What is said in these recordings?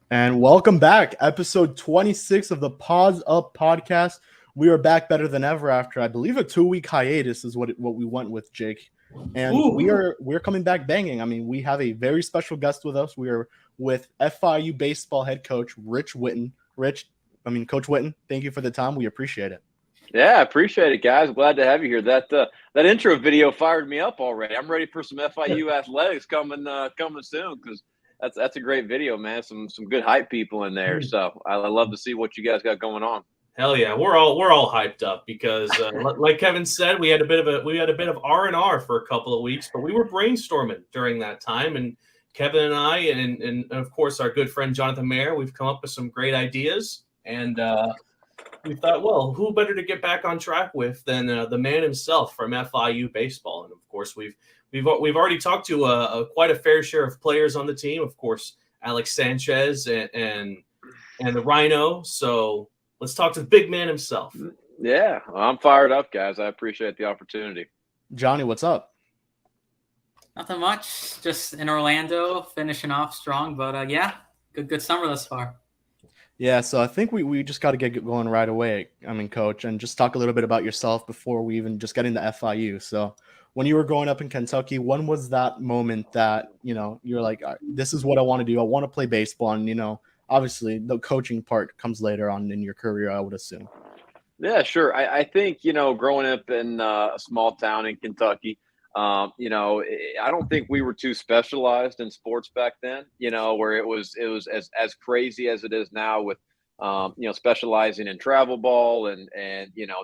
And welcome back, episode 26 of the Paws Up podcast. We are back better than ever after, I believe, a 2-week hiatus is what we went with, Jake. And we're coming back banging. I mean, we have a very special guest with us. We are with FIU baseball head coach Rich Witten. Coach Witten, thank you for the time. We appreciate it. Yeah, I appreciate it, guys. Glad to have you here. That intro video fired me up already. I'm ready for some FIU athletics coming soon because that's a great video, man. Some good hype people in there. So I love to see what you guys got going on. Hell yeah, we're all hyped up because, like Kevin said, we had a bit of R&R for a couple of weeks, but we were brainstorming during that time, and Kevin and I, and of course our good friend Jonathan Mayer, we've come up with some great ideas, and we thought, well, who better to get back on track with than the man himself from FIU baseball, and of course we've already talked to quite a fair share of players on the team, of course Alex Sanchez and the Rhino, so. Let's talk to the big man himself. Yeah, I'm fired up, guys. I appreciate the opportunity. Jonny, what's up? Nothing much. Just in Orlando, finishing off strong. But, yeah, good summer thus far. Yeah, so I think we just got to get going right away, Coach, and just talk a little bit about yourself before we even just get into FIU. So when you were growing up in Kentucky, when was that moment that, you're like, this is what I want to do. I want to play baseball, and, obviously, the coaching part comes later on in your career, I would assume. Yeah, sure. I think, growing up in a small town in Kentucky, I don't think we were too specialized in sports back then, where it was as crazy as it is now with, specializing in travel ball and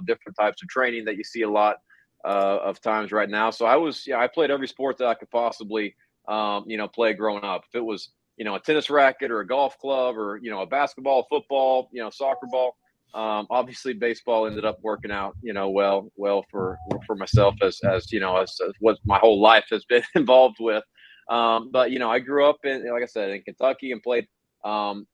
different types of training that you see a lot of times right now. So I played every sport that I could possibly, play growing up. If it was, a tennis racket or a golf club or, a basketball, football, soccer ball. Obviously baseball ended up working out, well for myself as what my whole life has been involved with. But, I grew up like I said, in Kentucky and played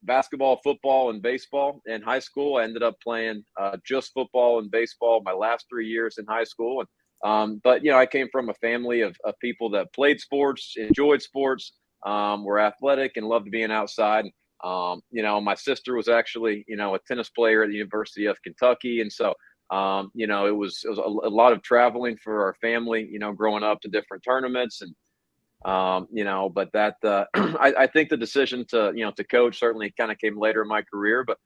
basketball, football, and baseball in high school. I ended up playing just football and baseball my last 3 years in high school. And, but, I came from a family of people that played sports, enjoyed sports, were athletic and loved being outside. My sister was actually, a tennis player at the University of Kentucky. And so, it was a lot of traveling for our family, growing up to different tournaments and, but that, I think the decision to coach certainly kind of came later in my career, but,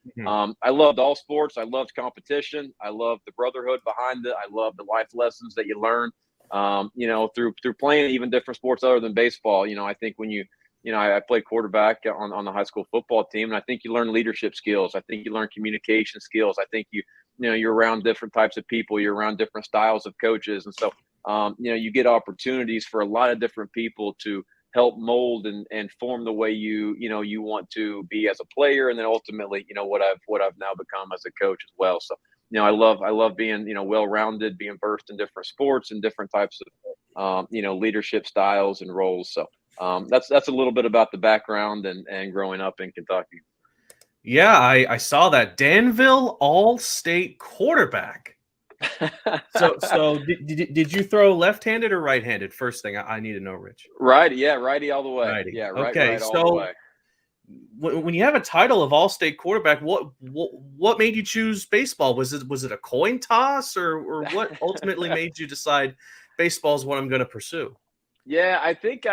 I loved all sports. I loved competition. I loved the brotherhood behind it. I loved the life lessons that you learn, through playing even different sports other than baseball. I think when I played quarterback on the high school football team, and I think you learn leadership skills. I think you learn communication skills. I think you're around different types of people. You're around different styles of coaches. And so, you get opportunities for a lot of different people to help mold and form the way you want to be as a player. And then ultimately, what I've now become as a coach as well. So, I love being, well-rounded, being versed in different sports and different types of, leadership styles and roles. So that's a little bit about the background and growing up in Kentucky. Yeah, I saw that. Danville All-State quarterback. So did you throw left-handed or right-handed? First thing I need to know, Rich. Righty, yeah, righty all the way. Righty. Yeah, right all the way. When you have a title of All-State quarterback, what made you choose baseball? Was it a coin toss or what ultimately made you decide baseball is what I'm going to pursue? Yeah, I think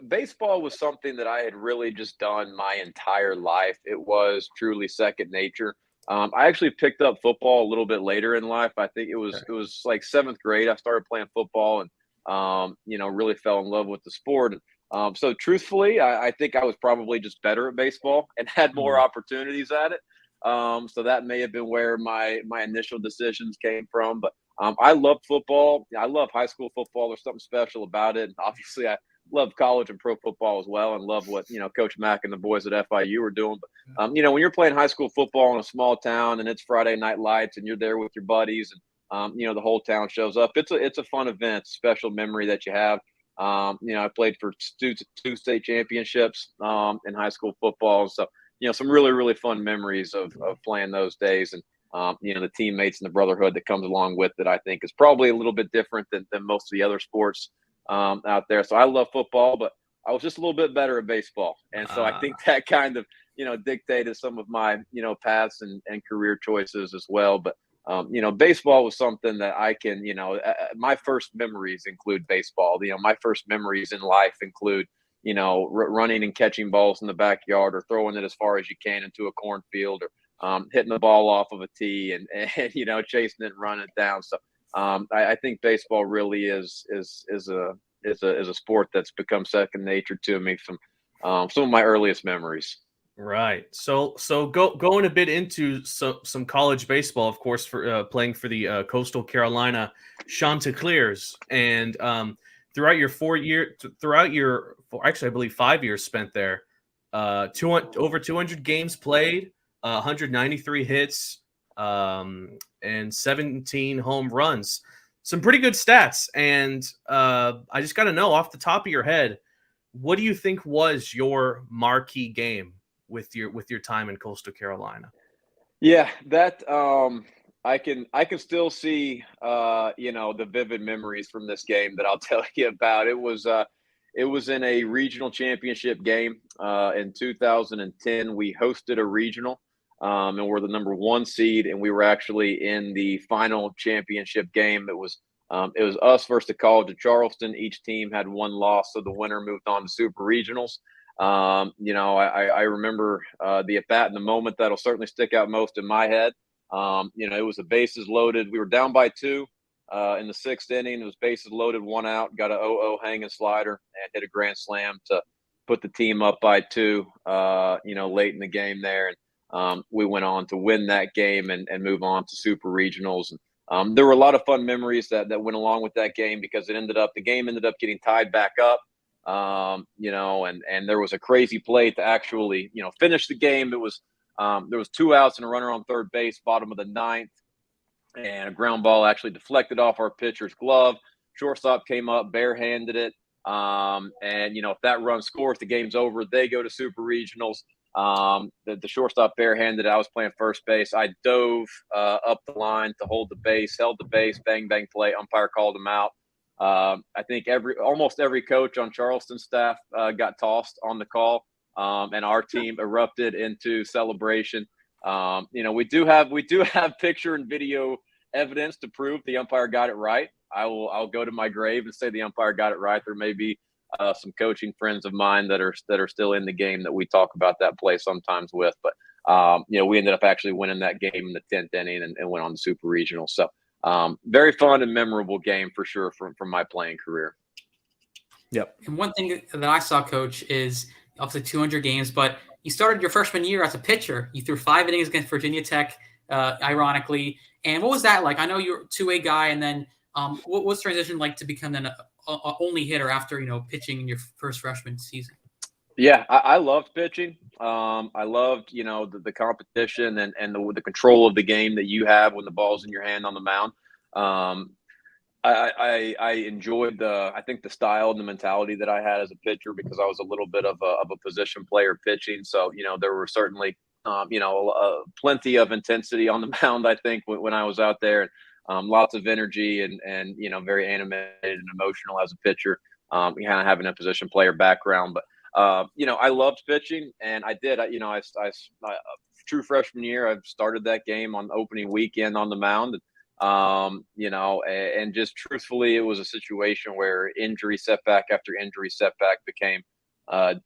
baseball was something that I had really just done my entire life. It was truly second nature. I actually picked up football a little bit later in life. I think it was like seventh grade. I started playing football and, really fell in love with the sport. So truthfully, I think I was probably just better at baseball and had more opportunities at it. So that may have been where my initial decisions came from. But I love football. I love high school football. There's something special about it. And obviously, I love college and pro football as well and love what, Coach Mack and the boys at FIU are doing. But, when you're playing high school football in a small town and it's Friday night lights and you're there with your buddies and, the whole town shows up, it's a fun event, special memory that you have. I played for two state championships in high school football. So, some really, really fun memories of playing those days and, the teammates and the brotherhood that comes along with it, I think is probably a little bit different than most of the other sports out there. So I love football, but I was just a little bit better at baseball. And so I think that kind of dictated some of my, paths and career choices as well. But, baseball was something that I can, my first memories include baseball. My first memories in life include, running and catching balls in the backyard, or throwing it as far as you can into a cornfield, or hitting the ball off of a tee and chasing it and running it down. So I think baseball really is a sport that's become second nature to me from some of my earliest memories. Right. So going a bit into some college baseball, of course, for playing for the Coastal Carolina Chanticleers, and throughout your I believe 5 years spent there, over 200 games played, 193 hits, and 17 home runs. Some pretty good stats. And I just got to know, off the top of your head, what do you think was your marquee game with your time in Coastal Carolina? Yeah, that I can still see the vivid memories from this game that I'll tell you about. It was in a regional championship game in 2010. We hosted a regional, and we're the number 1 seed, and we were actually in the final championship game. It was us versus the College of Charleston. Each team had 1 loss, so the winner moved on to super regionals. I remember the at bat in the moment that'll certainly stick out most in my head. It was the bases loaded. We were down by 2 in the 6th inning. It was bases loaded, 1 out, got a 0-0 hanging slider, and hit a grand slam to put the team up by 2, late in the game there. And we went on to win that game and move on to super regionals. And there were a lot of fun memories that went along with that game, because the game ended up getting tied back up. And there was a crazy play to actually, finish the game. It was, there was 2 outs and a runner on third base, bottom of the 9th, and a ground ball actually deflected off our pitcher's glove. Shortstop came up, barehanded it. If that run scores, the game's over. They go to super regionals. The shortstop barehanded it. I was playing first base. I dove up the line to hold the base, held the base, bang, bang play. Umpire called him out. I think almost every coach on Charleston staff got tossed on the call, and our team erupted into celebration. We do have picture and video evidence to prove the umpire got it right. I'll go to my grave and say the umpire got it right. There may be some coaching friends of mine that are still in the game that we talk about that play sometimes with, but we ended up actually winning that game in the 10th inning and went on to super regional. So very fun and memorable game for sure from my playing career. Yep. And one thing that I saw, Coach, is obviously 200 games, but you started your freshman year as a pitcher. You threw 5 innings against Virginia Tech, ironically. And what was that like? I know you're a 2A guy, and then what was transition like to become then a only hitter after pitching in your first freshman season? Yeah, I loved pitching. I loved the competition and the control of the game that you have when the ball's in your hand on the mound. I enjoyed the style and the mentality that I had as a pitcher, because I was a little bit of a position player pitching. So there were certainly plenty of intensity on the mound, I think, when I was out there. Lots of energy and very animated and emotional as a pitcher. Kind of having a position player background, but I loved pitching, and I did. I true freshman year, I started that game on opening weekend on the mound. And just truthfully, it was a situation where injury setback after injury setback became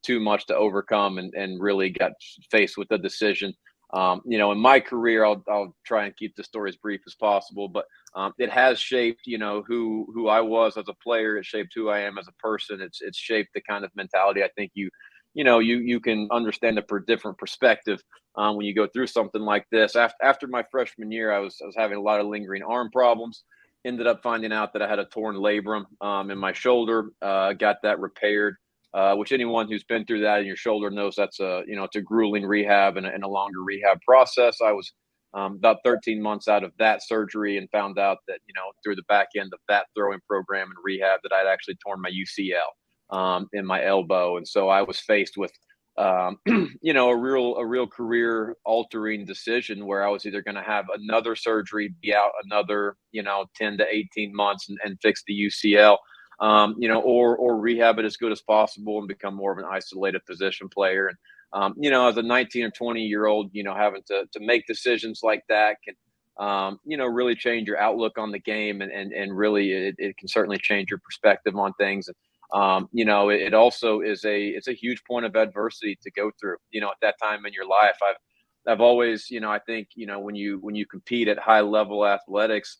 too much to overcome, and really got faced with the decision. In my career, I'll try and keep the story as brief as possible, but it has shaped, who I was as a player. It shaped who I am as a person. It's shaped the kind of mentality I think you can understand a different perspective when you go through something like this. After my freshman year, I was having a lot of lingering arm problems. Ended up finding out that I had a torn labrum in my shoulder. Got that repaired. Which anyone who's been through that in your shoulder knows that's it's a grueling rehab and a longer rehab process. I was about 13 months out of that surgery, and found out that through the back end of that throwing program and rehab that I'd actually torn my UCL in my elbow, and so I was faced with a real career altering decision, where I was either going to have another surgery, be out another 10 to 18 months and fix the UCL. Or rehab it as good as possible and become more of an isolated position player. as a 19 or 20-year-old, having to make decisions like that can, really change your outlook on the game, and really it can certainly change your perspective on things. And it also is it's a huge point of adversity to go through, at that time in your life. I've always, I think, when you compete at high level athletics,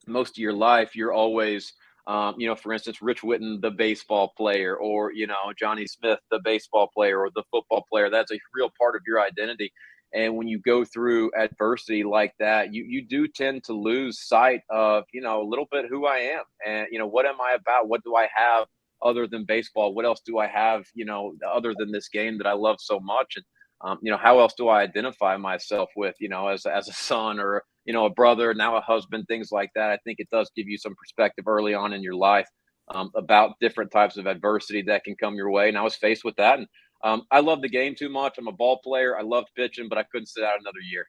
most of your life, you're always, for instance, Rich Witten, the baseball player, or, Johnny Smith, the baseball player, or the football player. That's a real part of your identity. And when you go through adversity like that, you do tend to lose sight of, a little bit who I am, and, what am I about? What do I have other than baseball? What else do I have, other than this game that I love so much? And, how else do I identify myself with, as a son, or, a brother, now a husband, things like that. I think it does give you some perspective early on in your life, about different types of adversity that can come your way. And I was faced with that. And I love the game too much. I'm a ball player. I loved pitching, but I couldn't sit out another year.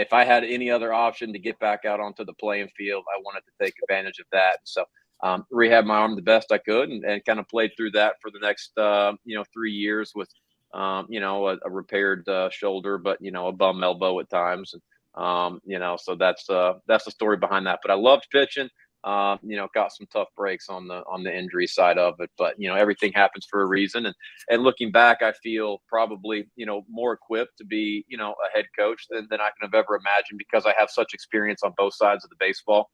If I had any other option to get back out onto the playing field, I wanted to take advantage of that. So rehab my arm the best I could, and kind of played through that for the next, 3 years with, a repaired shoulder, but, a bum elbow at times. And, so that's the story behind that. But I loved pitching. Got some tough breaks on the injury side of it, but, everything happens for a reason. And looking back, I feel probably, more equipped to be, a head coach than I can have ever imagined, because I have such experience on both sides of the baseball.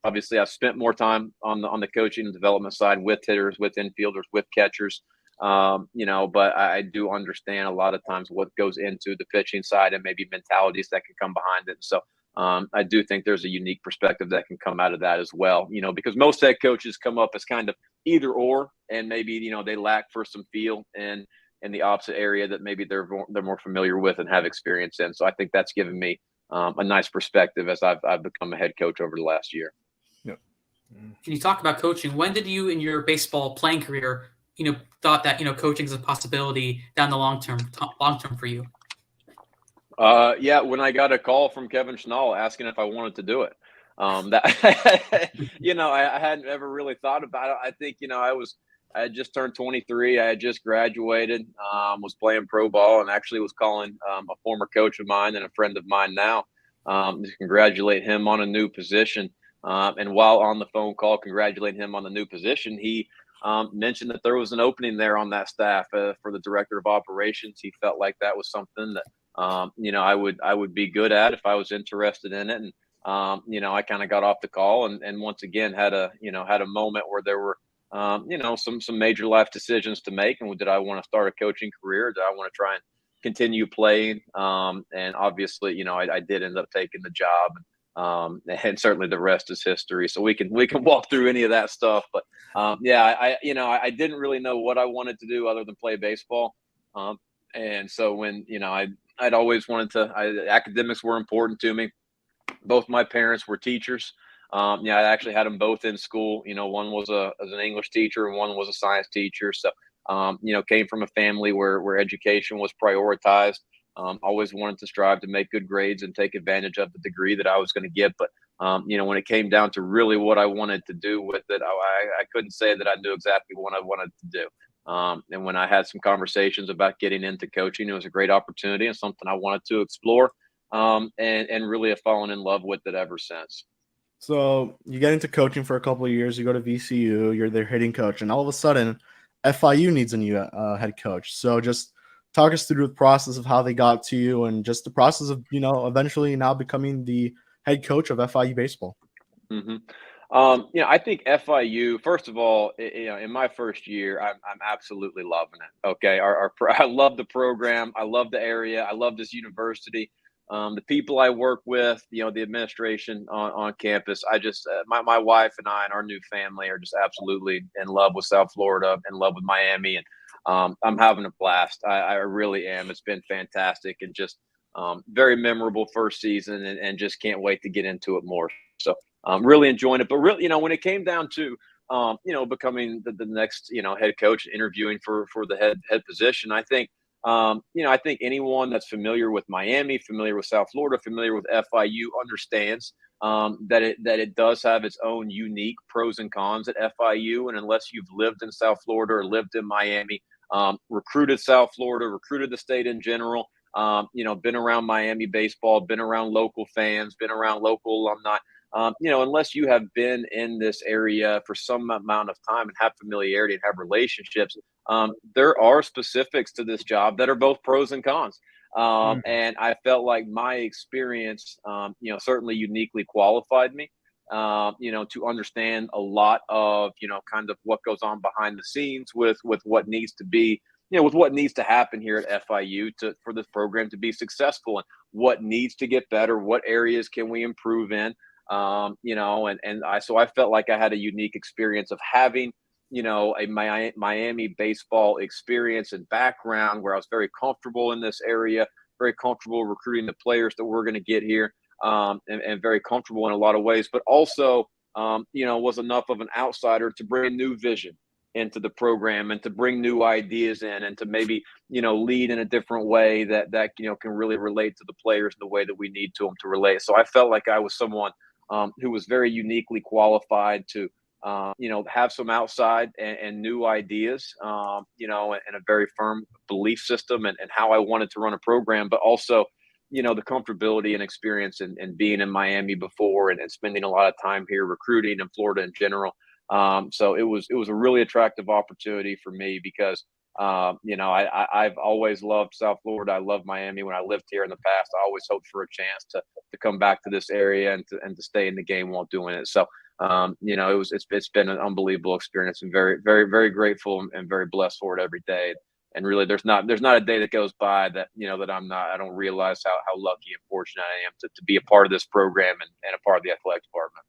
Obviously I've spent more time on the coaching and development side with hitters, with infielders, with catchers. But I do understand a lot of times what goes into the pitching side, and maybe mentalities that can come behind it. So I do think there's a unique perspective that can come out of that as well, because most head coaches come up as kind of either or, and maybe, they lack for some feel in the opposite area that maybe they're more familiar with and have experience in. So I think that's given me a nice perspective as I've become a head coach over the last year. Yeah. Can you talk about coaching? When did you, in your baseball playing career, thought that, coaching is a possibility down the long term for you? Yeah, when I got a call from Kevin Schnall asking if I wanted to do it, that, I hadn't ever really thought about it. I think, I had just turned 23. I had just graduated, was playing pro ball, and actually was calling a former coach of mine and a friend of mine now, to congratulate him on a new position. And while on the phone call, congratulating him on the new position, he mentioned that there was an opening there on that staff for the director of operations. He felt like that was something that, I would be good at if I was interested in it. And, I kind of got off the call and once again had a moment where there were, some major life decisions to make. And did I want to start a coaching career? Did I want to try and continue playing? And obviously, I did end up taking the job. And certainly the rest is history. So we can walk through any of that stuff. But I didn't really know what I wanted to do other than play baseball. And so when, I'd always wanted to, academics were important to me. Both my parents were teachers. I actually had them both in school. One was as an English teacher and one was a science teacher. So, came from a family where education was prioritized. Always wanted to strive to make good grades and take advantage of the degree that I was going to get. But, when it came down to really what I wanted to do with it, I couldn't say that I knew exactly what I wanted to do. And when I had some conversations about getting into coaching, it was a great opportunity and something I wanted to explore, and really have fallen in love with it ever since. So you get into coaching for a couple of years, you go to VCU, you're their hitting coach, and all of a sudden FIU needs a new head coach. So just talk us through the process of how they got to you and just the process of, eventually now becoming the head coach of FIU baseball. Mm-hmm. I think FIU, first of all, in my first year, I'm absolutely loving it. Okay. I love the program. I love the area. I love this university. The people I work with, the administration on campus. I just, my wife and I and our new family are just absolutely in love with South Florida, in love with Miami. And I'm having a blast. I really am. It's been fantastic and just very memorable first season, and just can't wait to get into it more. So really enjoying it. But really, when it came down to, becoming the next, head coach, interviewing for the head position, I think, I think anyone that's familiar with Miami, familiar with South Florida, familiar with FIU understands that it does have its own unique pros and cons at FIU. And unless you've lived in South Florida or lived in Miami, recruited South Florida, recruited the state in general. Been around Miami baseball, been around local fans, been around local alumni. Unless you have been in this area for some amount of time and have familiarity and have relationships, there are specifics to this job that are both pros and cons. And I felt like my experience, certainly uniquely qualified me, to understand a lot of, kind of what goes on behind the scenes with what needs to be, with what needs to happen here at FIU for this program to be successful, and what needs to get better, what areas can we improve in. So I felt like I had a unique experience of having, a Miami baseball experience and background where I was very comfortable in this area, very comfortable recruiting the players that we're going to get here, and very comfortable in a lot of ways, but also, was enough of an outsider to bring a new vision into the program and to bring new ideas in and to maybe, lead in a different way that can really relate to the players the way that we need to them to relate. So I felt like I was someone who was very uniquely qualified to, have some outside and new ideas, and a very firm belief system and how I wanted to run a program, but also, the comfortability and experience and being in Miami before and spending a lot of time here recruiting in Florida in general. So it was a really attractive opportunity for me because, I've always loved South Florida. I love Miami. When I lived here in the past, I always hoped for a chance to come back to this area and to stay in the game while doing it. So, it's been an unbelievable experience and very, very, very grateful and very blessed for it every day. And really, there's not a day that goes by that, that I don't realize how lucky and fortunate I am to be a part of this program and a part of the athletic department.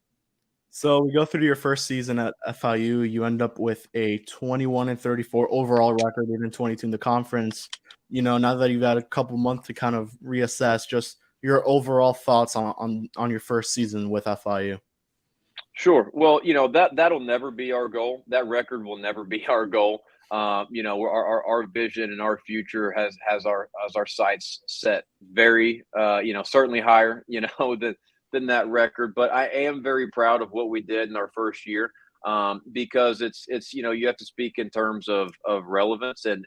So we go through your first season at FIU. You end up with a 21-34 overall record, even 22 in the conference. Now that you've had a couple months to kind of reassess, just your overall thoughts on your first season with FIU. Sure. Well, that'll never be our goal. That record will never be our goal. Our vision and our future has our sights set very, certainly higher, than that record. But I am very proud of what we did in our first year, because it's you have to speak in terms of relevance and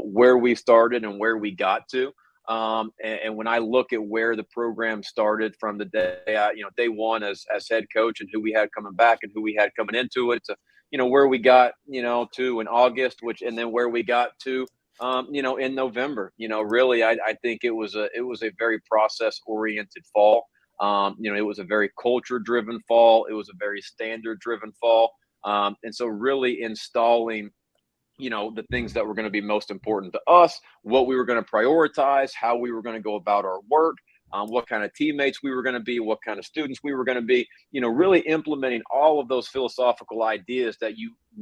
where we started and where we got to. And when I look at where the program started from the day one as head coach and who we had coming back and who we had coming into it, to where we got to in August, and then where we got to in November. Really, I think it was a very process oriented fall. It was a very culture driven fall. It was a very standard driven fall. And so really installing, the things that were going to be most important to us, what we were going to prioritize, how we were going to go about our work, what kind of teammates we were going to be, what kind of students we were going to be, really implementing all of those philosophical ideas that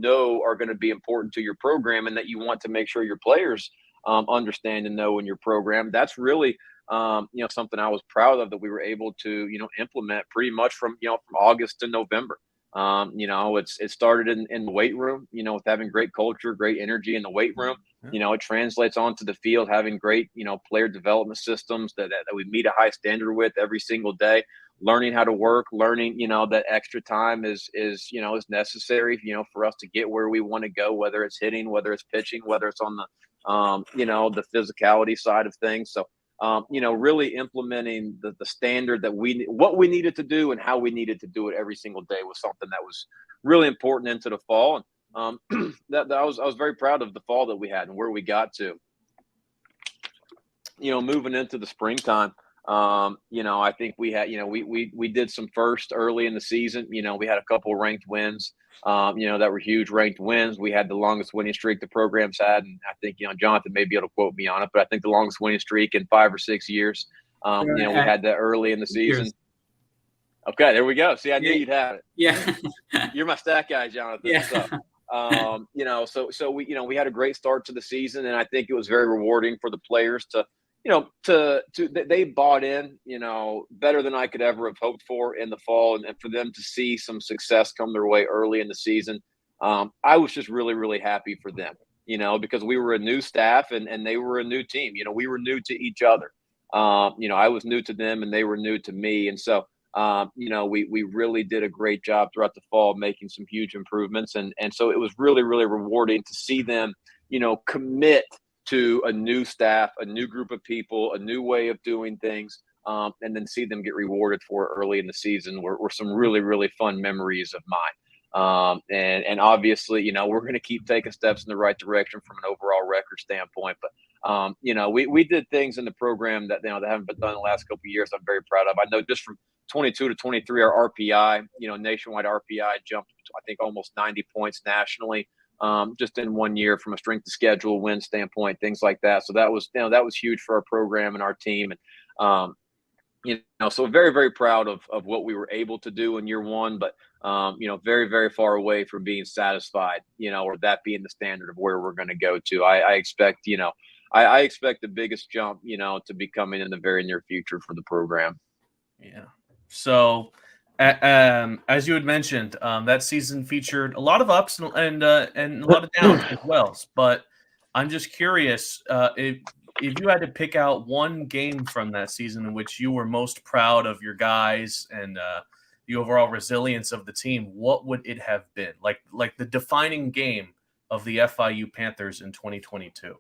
are going to be important to your program and that you want to make sure your players understand and know in your program. That's really something I was proud of that we were able to, implement pretty much from August to November. It started in the weight room, with having great culture, great energy in the weight room. It translates onto the field, having great, player development systems that we meet a high standard with every single day, learning how to work, learning, that extra time is necessary, for us to get where we want to go, whether it's hitting, whether it's pitching, whether it's on the physicality side of things. So, really implementing the standard that what we needed to do and how we needed to do it every single day was something that was really important into the fall. And I was very proud of the fall that we had and where we got to. Moving into the springtime, I think we had, we did some first early in the season. We had a couple of ranked wins, that were huge ranked wins. We had the longest winning streak the program's had. And I think, Jonathan may be able to quote me on it, but I think the longest winning streak in 5 or 6 years. We had that early in the season. Years. Okay, there we go. See, I knew you'd have it. Yeah. You're my stat guy, Jonathan. Yeah. So we had a great start to the season, and I think it was very rewarding for the players to they bought in, better than I could ever have hoped for in the fall, and for them to see some success come their way early in the season. I was just really, really happy for them, because we were a new staff and they were a new team. We were new to each other. I was new to them and they were new to me. And so, we really did a great job throughout the fall, making some huge improvements. And so it was really, really rewarding to see them, commit to a new staff, a new group of people, a new way of doing things, and then see them get rewarded for it early in the season were some really, really fun memories of mine. And obviously, we're going to keep taking steps in the right direction from an overall record standpoint. But, we did things in the program that, that haven't been done in the last couple of years. I'm very proud of. I know just from 22 to 23, our RPI, nationwide RPI jumped, I think, almost 90 points nationally. Just in 1 year from a strength of schedule, win standpoint, things like that. So that was huge for our program and our team. And, so very, very proud of what we were able to do in year one, but, very, very far away from being satisfied, or that being the standard of where we're going to go to. I expect, I expect the biggest jump, to be coming in the very near future for the program. Yeah. So, as you had mentioned, that season featured a lot of ups and a lot of downs as well. But I'm just curious, if you had to pick out one game from that season in which you were most proud of your guys and the overall resilience of the team, what would it have been? Like the defining game of the FIU Panthers in 2022?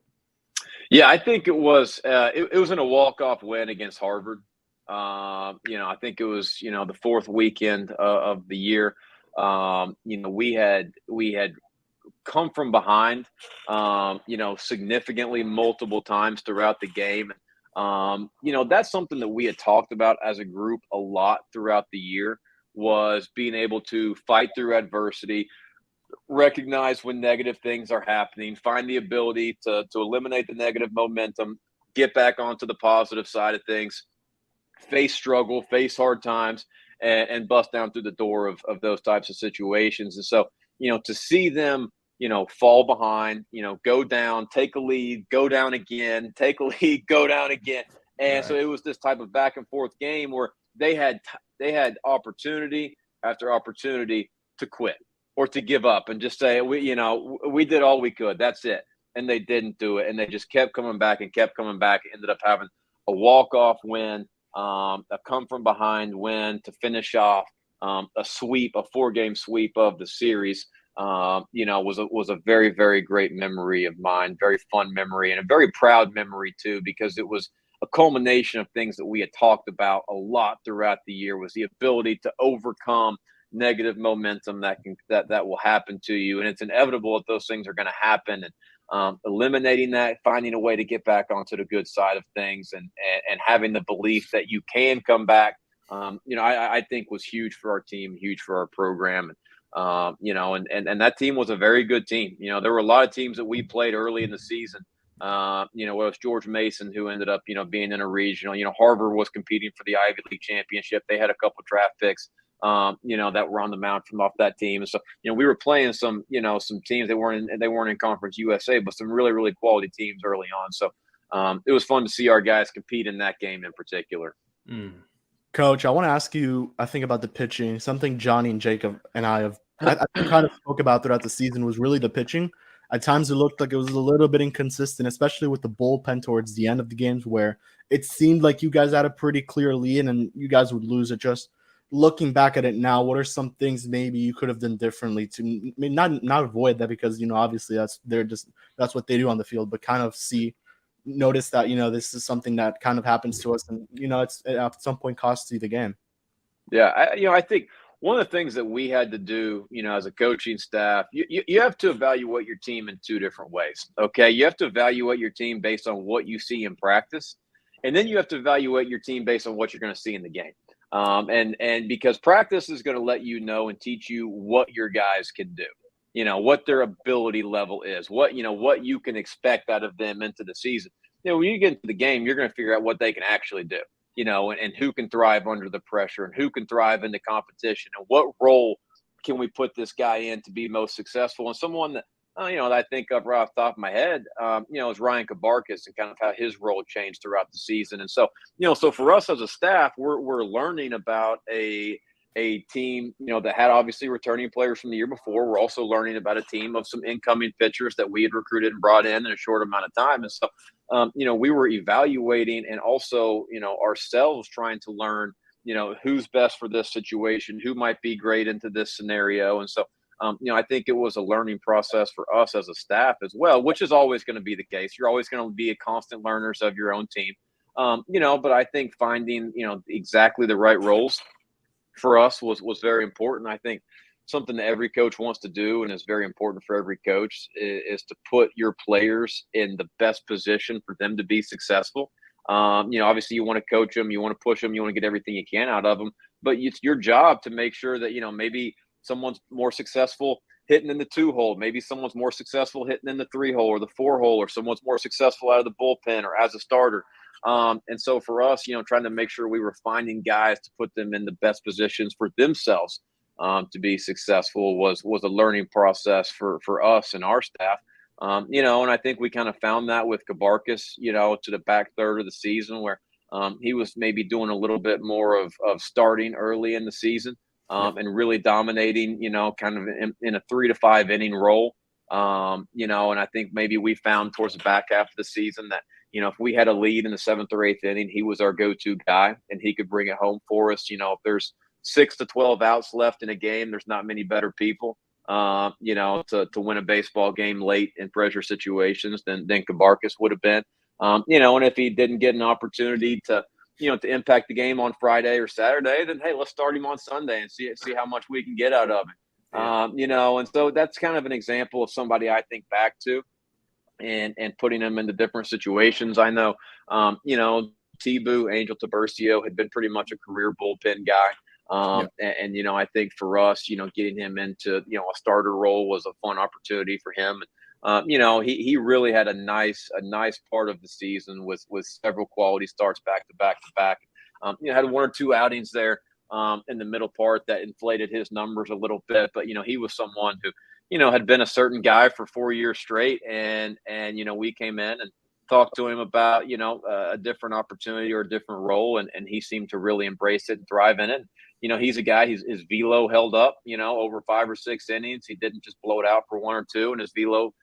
Yeah, I think it was it was in a walk-off win against Harvard. I think it was, the fourth weekend of the year. We had come from behind, significantly multiple times throughout the game. That's something that we had talked about as a group a lot throughout the year, was being able to fight through adversity, recognize when negative things are happening, find the ability to eliminate the negative momentum, get back onto the positive side of things, face struggle, face hard times, and bust down through the door of those types of situations. And so, to see them, fall behind, go down, take a lead, go down again, take a lead, go down again. And Right. So it was this type of back and forth game where they had opportunity after opportunity to quit or to give up and just say, we did all we could. That's it. And they didn't do it. And they just kept coming back and kept coming back. Ended up having a walk-off win, a come from behind win to finish off, a sweep, a 4-game sweep of the series. Was a very, very great memory of mine, very fun memory, and a very proud memory too, because it was a culmination of things that we had talked about a lot throughout the year, was the ability to overcome negative momentum that will happen to you. And it's inevitable that those things are going to happen, and eliminating that, finding a way to get back onto the good side of things, and having the belief that you can come back, I think was huge for our team, huge for our program. And that team was a very good team. There were a lot of teams that we played early in the season. Whether it was George Mason, who ended up, being in a regional. Harvard was competing for the Ivy League championship. They had a couple draft picks, that were on the mound from off that team. And so, we were playing some teams that weren't in Conference USA, but some really, really quality teams early on. So, it was fun to see our guys compete in that game in particular. Coach, I want to ask you, I think, about the pitching. Something Jonny and Jacob and I kind of spoke about throughout the season was really the pitching. At times it looked like it was a little bit inconsistent, especially with the bullpen towards the end of the games, where it seemed like you guys had a pretty clear lead and you guys would lose it. Just looking back at it now, what are some things maybe you could have done differently to not avoid that, because obviously that's what they do on the field, but kind of notice that this is something that kind of happens to us, and it at some point costs you the game. Yeah, I think one of the things that we had to do, as a coaching staff, you have to evaluate your team in two different ways. Okay, you have to evaluate your team based on what you see in practice, and then you have to evaluate your team based on what you're going to see in the game. And because practice is going to let you know and teach you what your guys can do, what their ability level is, what you can expect out of them into the season. When you get into the game, you're going to figure out what they can actually do, and who can thrive under the pressure and who can thrive in the competition, and what role can we put this guy in to be most successful. And someone that, that I think of right off the top of my head, is Ryan Kabarkis, and kind of how his role changed throughout the season. And so, so for us as a staff, we're learning about a team, that had obviously returning players from the year before. We're also learning about a team of some incoming pitchers that we had recruited and brought in a short amount of time. And so, we were evaluating, and also, ourselves trying to learn, who's best for this situation, who might be great into this scenario. And so, I think it was a learning process for us as a staff as well, which is always going to be the case. You're always going to be a constant learners of your own team. But I think finding, exactly the right roles for us was very important. I think something that every coach wants to do and is very important for every coach is to put your players in the best position for them to be successful. Obviously you want to coach them, you want to push them, you want to get everything you can out of them, but it's your job to make sure that, maybe someone's more successful hitting in the 2-hole. Maybe someone's more successful hitting in the 3-hole or the 4-hole, or someone's more successful out of the bullpen or as a starter. And so for us, trying to make sure we were finding guys to put them in the best positions for themselves to be successful was a learning process for us and our staff. And I think we kind of found that with Kabarkis, to the back third of the season where he was maybe doing a little bit more of starting early in the season and really dominating, kind of in a 3 to 5 inning role. And I think maybe we found towards the back half of the season that, if we had a lead in the 7th or 8th inning, he was our go-to guy and he could bring it home for us. If there's 6 to 12 outs left in a game, there's not many better people, to win a baseball game late in pressure situations than Kabarkis would have been. And if he didn't get an opportunity to impact the game on Friday or Saturday, then, hey, let's start him on Sunday and see how much we can get out of him. Yeah. And so that's kind of an example of somebody I think back to and putting them into different situations. I know, Tibu, Angel Tiburcio had been pretty much a career bullpen guy. And I think for us, getting him into, a starter role was a fun opportunity for him. He really had a nice part of the season with several quality starts back to back. Had 1 or 2 outings there in the middle part that inflated his numbers a little bit. But, he was someone who, had been a certain guy for 4 years straight. And we came in and talked to him about, a different opportunity or a different role. And he seemed to really embrace it and thrive in it. He's a guy, his velo held up, over 5 or 6 innings. He didn't just blow it out for 1 or 2. And his velo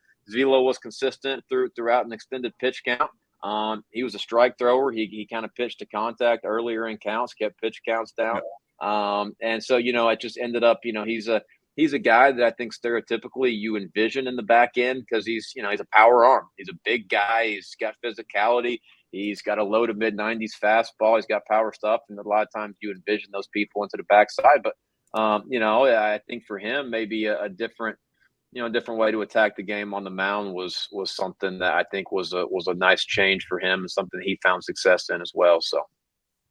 was consistent throughout an extended pitch count. He was a strike thrower. He kind of pitched to contact earlier in counts, kept pitch counts down. And so, it just ended up, he's a guy that I think stereotypically you envision in the back end because he's a power arm. He's a big guy. He's got physicality. He's got a low to mid 90s fastball. He's got power stuff. And a lot of times you envision those people into the backside. But, I think for him, maybe a different way to attack the game on the mound was something that I think was a nice change for him and something he found success in as well. So.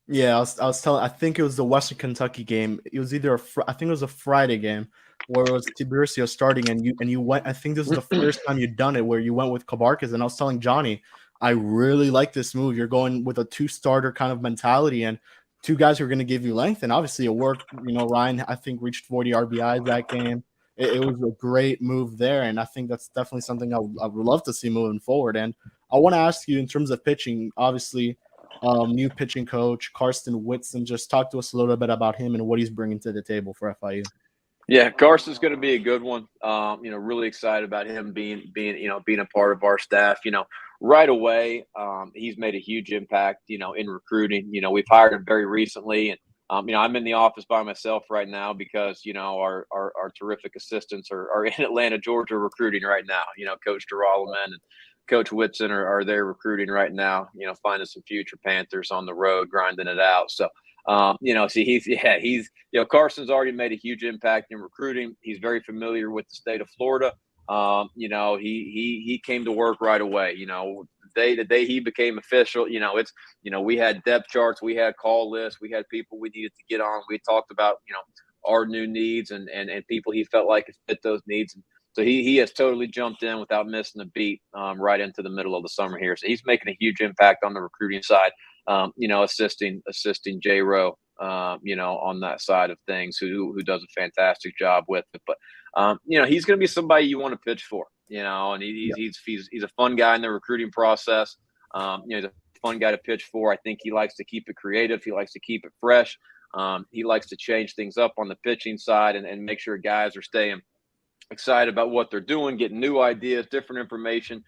Yeah, I was telling. I think it was the Western Kentucky game. It was either I think it was a Friday game where it was Tiburcio starting, and you went. I think this was the first time you'd done it where you went with Kabarkis, and I was telling Jonny, I really like this move. You're going with a 2-starter kind of mentality and 2 guys who are going to give you length, and obviously it worked. Ryan I think reached 40 RBIs that game. It was a great move there, and I think that's definitely something I would love to see moving forward. And I want to ask you in terms of pitching, obviously. New pitching coach Karsten Witten. Just talk to us a little bit about him and what he's bringing to the table for FIU. Yeah, Carson's going to be a good one. Really excited about him being a part of our staff. Right away, he's made a huge impact. In recruiting. We've hired him very recently, and I'm in the office by myself right now because our terrific assistants are in Atlanta, Georgia, recruiting right now. Coach Duralaman and Coach Witten are there recruiting right now, finding some future Panthers on the road, grinding it out. So, Carson's already made a huge impact in recruiting. He's very familiar with the state of Florida. He came to work right away. The day he became official, we had depth charts, we had call lists, we had people we needed to get on. We talked about, our new needs and people he felt like could fit those needs. And so he has totally jumped in without missing a beat right into the middle of the summer here. So he's making a huge impact on the recruiting side, assisting J-Row, on that side of things who does a fantastic job with it. But, he's going to be somebody you want to pitch for, and he's a fun guy in the recruiting process. He's a fun guy to pitch for. I think he likes to keep it creative. He likes to keep it fresh. He likes to change things up on the pitching side and make sure guys are staying excited about what they're doing, getting new ideas, different information,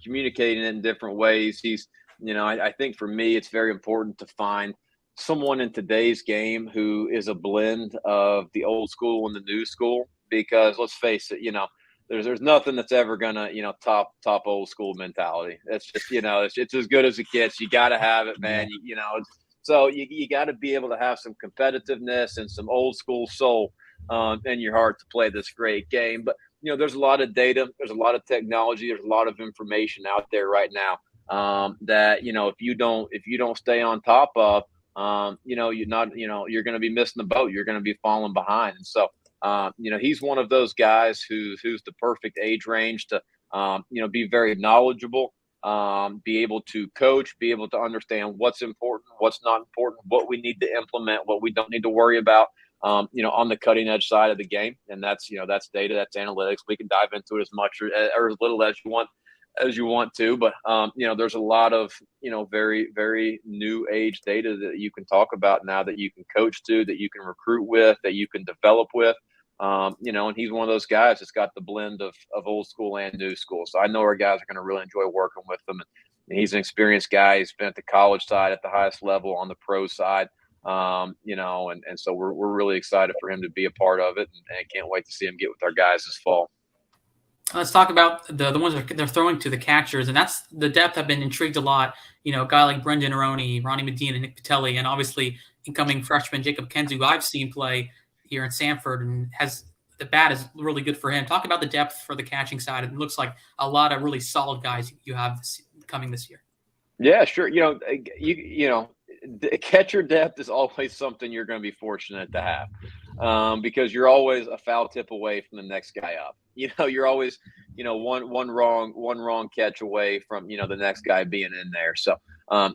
communicating it in different ways. He's, I think for me, it's very important to find someone in today's game who is a blend of the old school and the new school. because let's face it, there's nothing that's ever gonna, top old school mentality. It's just, it's as good as it gets. You got to have it, man. So you got to be able to have some competitiveness and some old school soul in your heart to play this great game. But there's a lot of data, there's a lot of technology, there's a lot of information out there right now that if you don't stay on top of, you're going to be missing the boat. You're going to be falling behind. And so he's one of those guys who's the perfect age range to be very knowledgeable, be able to coach, be able to understand what's important, what's not important, what we need to implement, what we don't need to worry about. On the cutting edge side of the game. And that's data, that's analytics. We can dive into it as much or as little as you want to, but there's a lot of, very, very new age data that you can talk about now, that you can coach to, that you can recruit with, that you can develop with, and he's one of those guys that's got the blend of old school and new school. So I know our guys are going to really enjoy working with him. And he's an experienced guy. He's been at the college side at the highest level, on the pro side. And so we're really excited for him to be a part of it, and can't wait to see him get with our guys this fall. Let's talk about the ones that they're throwing to the catchers, and that's the depth. I've been intrigued a lot. A guy like Brendan Aroni, Ronnie Medina, Nick Patelli, and obviously incoming freshman Jacob Kenzie, who I've seen play here in Sanford, and the bat is really good for him. Talk about the depth for the catching side. It looks like a lot of really solid guys you have coming this year. Yeah, sure. The catcher depth is always something you're going to be fortunate to have, because you're always a foul tip away from the next guy up. You're always, one wrong catch away from, the next guy being in there. So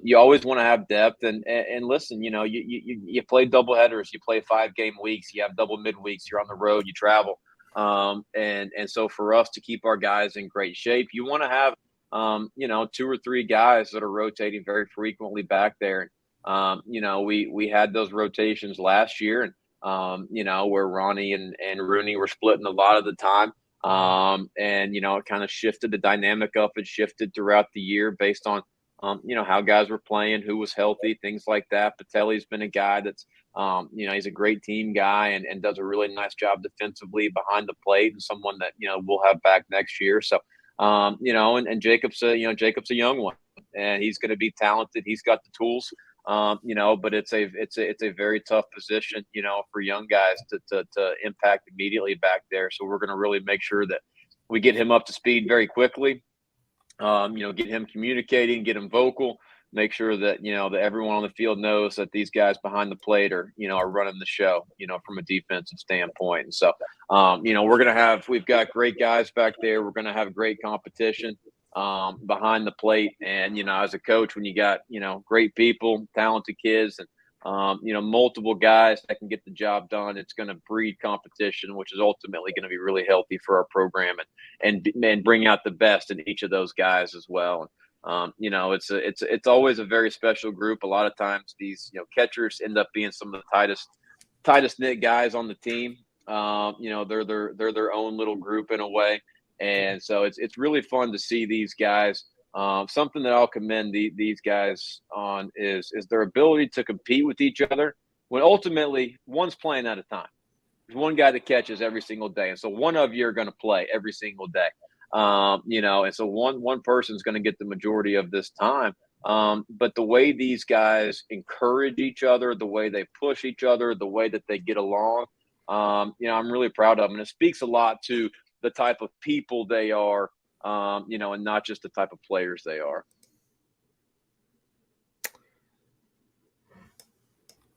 you always want to have depth, and listen, you play double headers, you play 5-game weeks, you have double midweeks, you're on the road, you travel. And so for us to keep our guys in great shape, you want to have, 2 or 3 guys that are rotating very frequently back there. We had those rotations last year, and where Ronnie and Rooney were splitting a lot of the time. And it kind of shifted, the dynamic up and shifted throughout the year based on how guys were playing, who was healthy, things like that. Patelli's been a guy that's he's a great team guy and does a really nice job defensively behind the plate, and someone that we'll have back next year. So and Jacob's a young one, and he's going to be talented. He's got the tools. But it's a very tough position, for young guys to impact immediately back there. So we're going to really make sure that we get him up to speed very quickly, get him communicating, get him vocal, make sure that, that everyone on the field knows that these guys behind the plate are running the show, from a defensive standpoint. And so, we've got great guys back there. We're going to have great competition behind the plate. And, as a coach, when you got, great people, talented kids, and, multiple guys that can get the job done, it's going to breed competition, which is ultimately going to be really healthy for our program and bring out the best in each of those guys as well. It's always a very special group. A lot of times these, catchers end up being some of the tightest knit guys on the team. They're their own little group in a way. And so it's really fun to see these guys. Something that I'll commend these guys on is their ability to compete with each other when ultimately one's playing at a time. There's one guy that catches every single day. And so one of you are going to play every single day. And so one person's going to get the majority of this time. But the way these guys encourage each other, the way they push each other, the way that they get along, I'm really proud of them. And it speaks a lot to the type of people they are, and not just the type of players they are.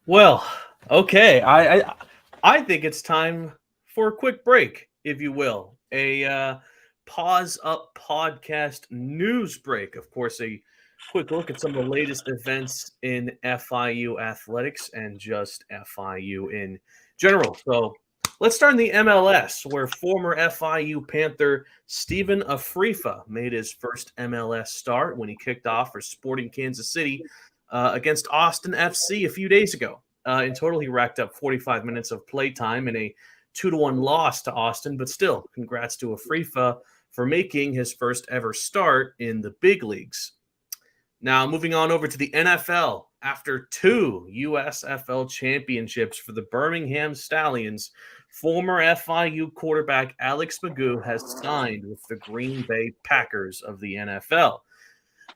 Well, okay. I think it's time for a quick break, if you will. A Paws Up podcast news break. Of course, a quick look at some of the latest events in FIU athletics and just FIU in general. So let's start in the MLS, where former FIU Panther Stephen Afrifa made his first MLS start when he kicked off for Sporting Kansas City against Austin FC a few days ago. In total, he racked up 45 minutes of play time in a 2-1 loss to Austin, but still, congrats to Afrifa for making his first ever start in the big leagues. Now, moving on over to the NFL. After 2 USFL championships for the Birmingham Stallions, Former FIU quarterback Alex Magoo has signed with the Green Bay Packers of the NFL.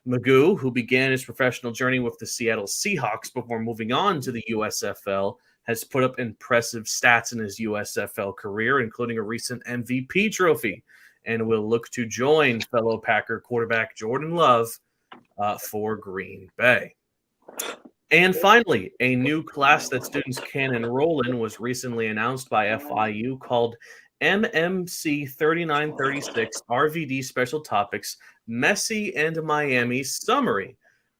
Magoo, who began his professional journey with the Seattle Seahawks before moving on to the USFL, has put up impressive stats in his USFL career, including a recent MVP trophy, and will look to join fellow Packer quarterback Jordan Love for Green Bay. And finally, a new class that students can enroll in was recently announced by FIU called MMC 3936 RVD Special Topics Messi and Miami Summary.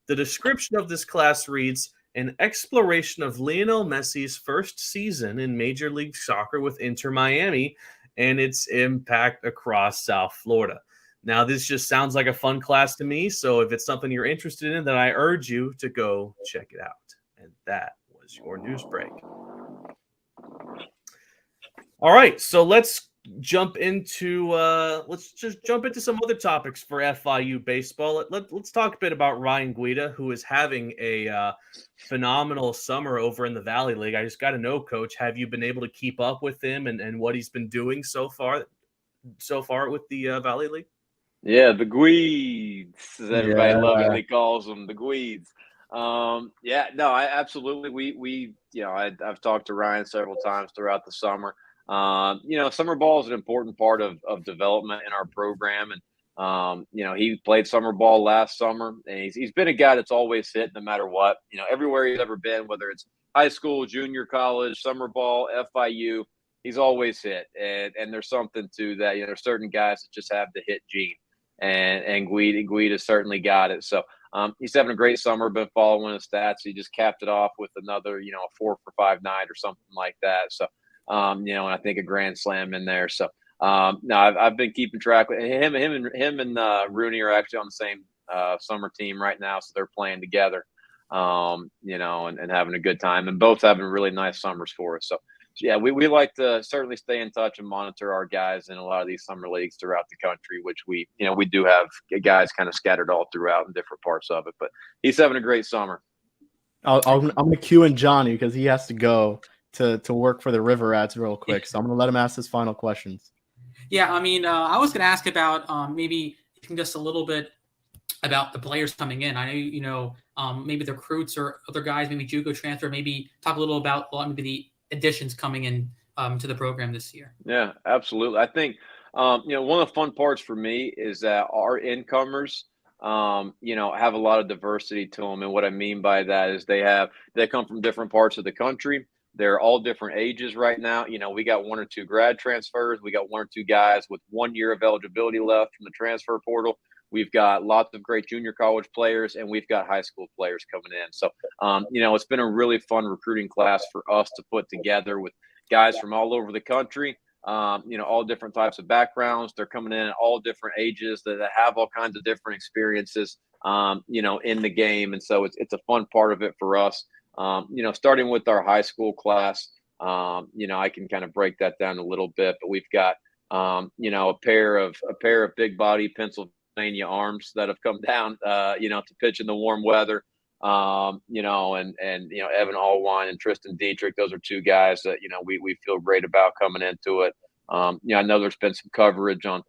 The description of this class reads, an exploration of Lionel Messi's first season in Major League Soccer with Inter Miami and its impact across South Florida. Now, this just sounds like a fun class to me, so if it's something you're interested in, then I urge you to go check it out. And that was your news break. All right, so let's jump into some other topics for FIU baseball. Let's talk a bit about Ryan Guida, who is having a phenomenal summer over in the Valley League. I just got to know, Coach, have you been able to keep up with him and what he's been doing so far with the Valley League? Yeah, the Gweeds, as everybody lovingly calls them, the Gweeds. I absolutely. I've talked to Ryan several times throughout the summer. Summer ball is an important part of development in our program. And, he played summer ball last summer, and he's been a guy that's always hit no matter what. Everywhere he's ever been, whether it's high school, junior college, summer ball, FIU, he's always hit. And there's something to that. There's certain guys that just have the hit gene. And Guida's certainly got it. So he's having a great summer, been following his stats. He just capped it off with another, a 4-for-5 night or something like that. So, and I think a grand slam in there. So, I've been keeping track with him and Rooney are actually on the same summer team right now. So they're playing together, and having a good time, and both having really nice summers for us. So, yeah, we like to certainly stay in touch and monitor our guys in a lot of these summer leagues throughout the country, which we do have guys kind of scattered all throughout in different parts of it. But he's having a great summer. I'm going to cue in Jonny because he has to go to work for the River Rats real quick. So I'm going to let him ask his final questions. Yeah, I mean, I was going to ask about maybe just a little bit about the players coming in. I know, maybe the recruits or other guys, maybe JUCO transfer, maybe talk a little about maybe the additions coming in to the program this year. Yeah, absolutely. I think, one of the fun parts for me is that our incomers, have a lot of diversity to them. And what I mean by that is they come from different parts of the country. They're all different ages right now. We got 1 or 2 grad transfers. We got 1 or 2 guys with 1 year of eligibility left from the transfer portal. We've got lots of great junior college players, and we've got high school players coming in. So, it's been a really fun recruiting class for us to put together with guys from all over the country, all different types of backgrounds. They're coming in at all different ages that have all kinds of different experiences, in the game. And so it's a fun part of it for us. Starting with our high school class, I can kind of break that down a little bit, but we've got, a pair of big body Pennsylvania arms that have come down, to pitch in the warm weather, and Evan Allwine and Tristan Dietrich. Those are 2 guys that, we feel great about coming into it. I know there's been some coverage on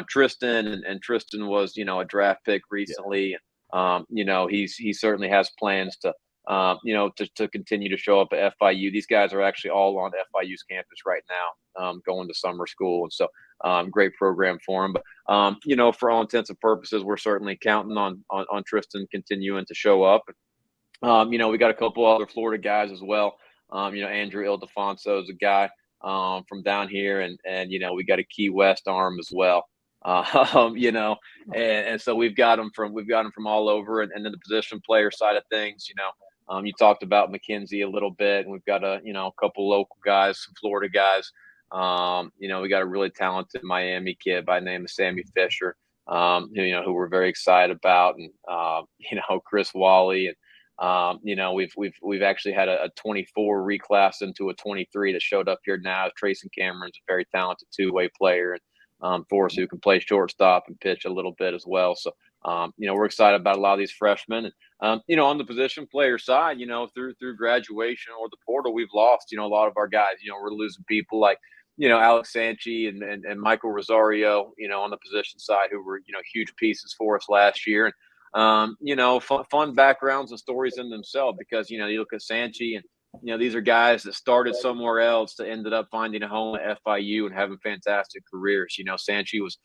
Tristan, and Tristan was, a draft pick recently. Yeah. He certainly has plans to continue to show up at FIU. These guys are actually all on FIU's campus right now, going to summer school. And so, great program for them. But, for all intents and purposes, we're certainly counting on Tristan continuing to show up. We got a couple other Florida guys as well. Andrew Ildefonso is a guy from down here, and we got a Key West arm as well. And so we've got them from all over, and then the position player side of things, you talked about McKenzie a little bit, and we've got a couple local guys, some Florida guys. We got a really talented Miami kid by the name of Sammy Fisher, who we're very excited about, and Chris Wally, and we've actually had a 24 reclass into a 23 that showed up here now. Trayson Cameron's a very talented 2-way player, and for us, who can play shortstop and pitch a little bit as well. So, we're excited about a lot of these freshmen. And, on the position player side, through graduation or the portal, we've lost, a lot of our guys. We're losing people like Alex Sanchi and Michael Rosario, on the position side, who were, huge pieces for us last year. And, fun backgrounds and stories in themselves, because, you look at Sanchi and, these are guys that started somewhere else that ended up finding a home at FIU and having fantastic careers. Sanchi was,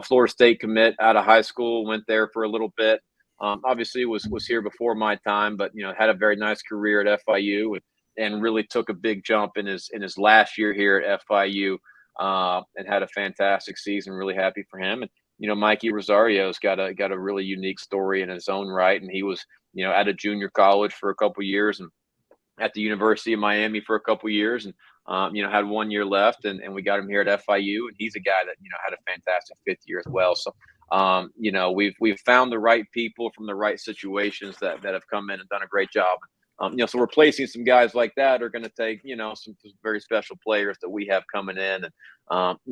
Florida State commit out of high school, went there for a little bit. Obviously was here before my time, but, had a very nice career at FIU and really took a big jump in his last year here at FIU, and had a fantastic season. Really happy for him. And, Mikey Rosario's got a really unique story in his own right. And he was, at a junior college for a couple of years and at the University of Miami for a couple of years, and, had 1 year left, and we got him here at FIU. And he's a guy that, had a fantastic fifth year as well. So, we've found the right people from the right situations that have come in and done a great job. So replacing some guys like that are going to take, some very special players that we have coming in. And,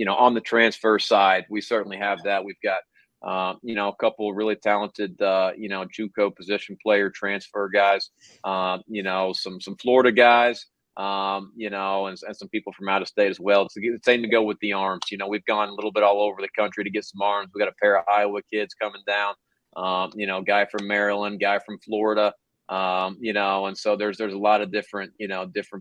on the transfer side, we certainly have that. We've got, a couple of really talented, JUCO position player transfer guys, some Florida guys, and some people from out of state as well. It's the same to go with the arms. We've gone a little bit all over the country to get some arms. We got a pair of Iowa kids coming down, guy from Maryland, guy from Florida. And so there's a lot of different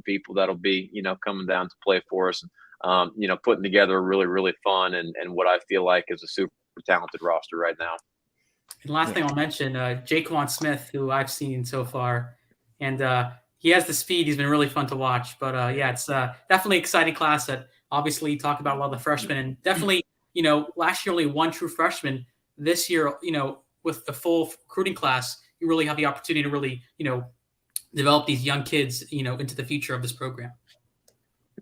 people that'll be, coming down to play for us, and, putting together a really, really fun and what I feel like is a super talented roster right now. And last thing I'll mention, Jaquan Smith, who I've seen so far, and he has the speed. He's been really fun to watch. But it's definitely an exciting class. That obviously you talk about a lot of the freshmen, and definitely, last year only one true freshman. This year, with the full recruiting class, you really have the opportunity to really, develop these young kids, into the future of this program.